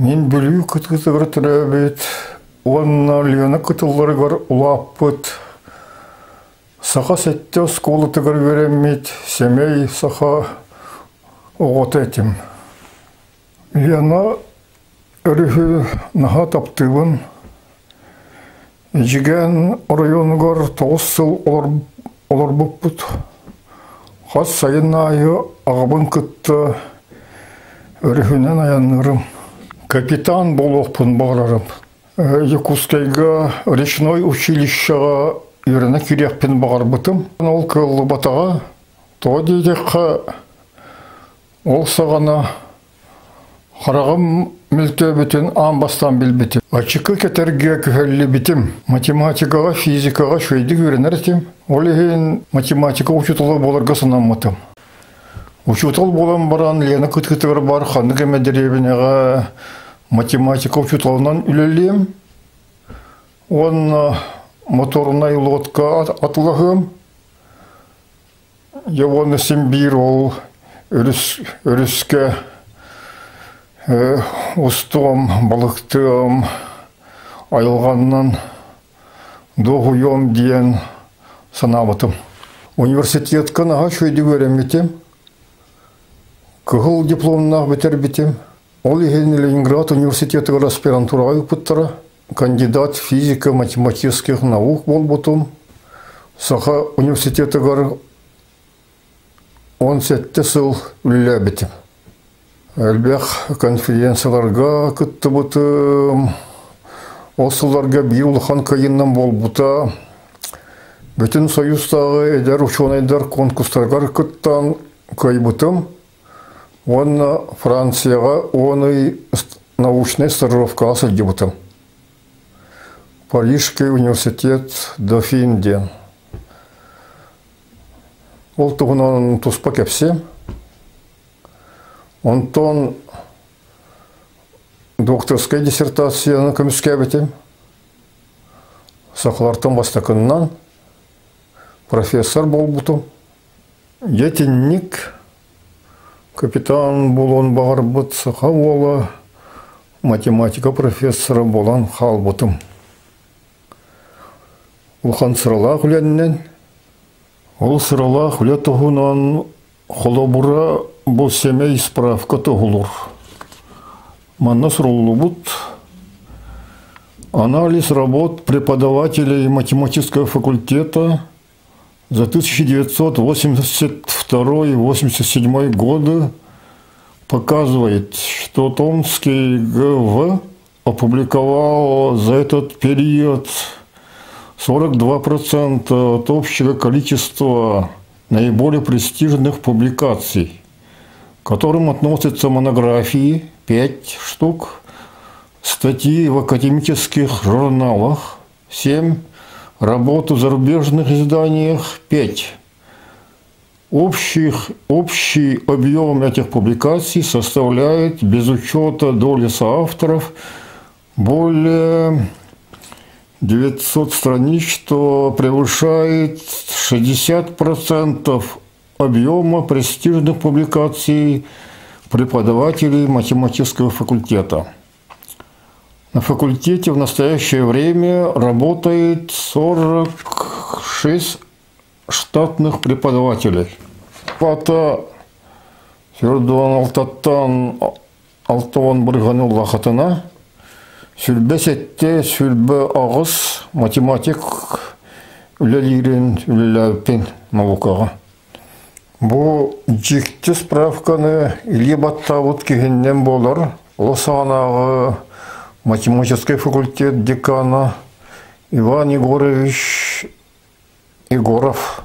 Мен бүлүү кыт-кытыгыр түрәбет, онна лена кытылларыгар улаппыт. Саха сетте сколытыгыр вереммет, семей саха оғот этим. Лена өрүхү наха таптыбын. Жиген районыгар 9 сыл олар бұппыт. Хас сайын айы ағабын кытты өрүхүнен аянырым. Капитан болуқпын бағарарым. Якутскайга речной училищеға үйрені керекпен бағар бұтым. Ол кылы батаға, то дейдеққа ол сағана қарағым мүлті бітін анбастан біл бітім. Ачықы кетерге күхәлі бітім. Математикаға, физикаға шөйді үйренер етім. Ол ең математика учутылы боларға сынамытым. Учутыл болам баран лені кыт-кытығыр бар ханығы мәдіребінеға математика учутылынан үлелем. Он моторнай лодка атылығым. Оны симбир ол өріске ұстым, балықтым, айылғаннан доғуем дейін санабытым. Университеттен аға шөйді көреметем. Кығыл дипломнақ бітер бітем. Ол еген Ленинград университетігі аспирантураға өпіттіра. Кандидат физика математических наук бол бұтым. Саха университетігі 17 сыл үлі бітем. Әлбәқ конференцияларға күтті бұтым. Осыларға бір ұлған кайыннан бол бұта. Бүтін союзтағы әдер ученайдар конкурстарға күттан кай бұтым. Оны Францияға оны научный стажировка асылды бұтым. Парижский университет Дофинден. Ол тұғынан тұспа кәпсем. Онтон докторская диссертацияны көміске бітем. Сақлартын бастақыннан профессор бол бұтым. Етінник капитан болуын бағар бұт сақа олы математика профессоры болан қал бұтым. Улхан сыралақ үленінен. Ол сыралақ үле тұғынан қолабыра бұл семей справка тұғылыр. Манна сұрулы бұд. Анализ работ преподавателей математического факультета за 1982-87 годы показывает, что Томский ГВ опубликовал за этот период 42% от общего количества наиболее престижных публикаций, к которым относятся монографии 5 штук, статьи в академических журналах 7, работы в зарубежных изданиях 5. Общий объем этих публикаций составляет, без учета доли соавторов, более 900 страниц, что превышает 60% объема престижных публикаций преподавателей математического факультета. На факультете в настоящее время работает 46 штатных преподавателей. Пата Фердуан Алтон Брыгану Лахатана сүлбәсетте сүлбә ағыз математик үлелерін үлеләпен наукаға. Бұл жекті справканы иле баттауыт кегеннен болар. Лосанағы математический факультет декана Иван Егорович Егоров.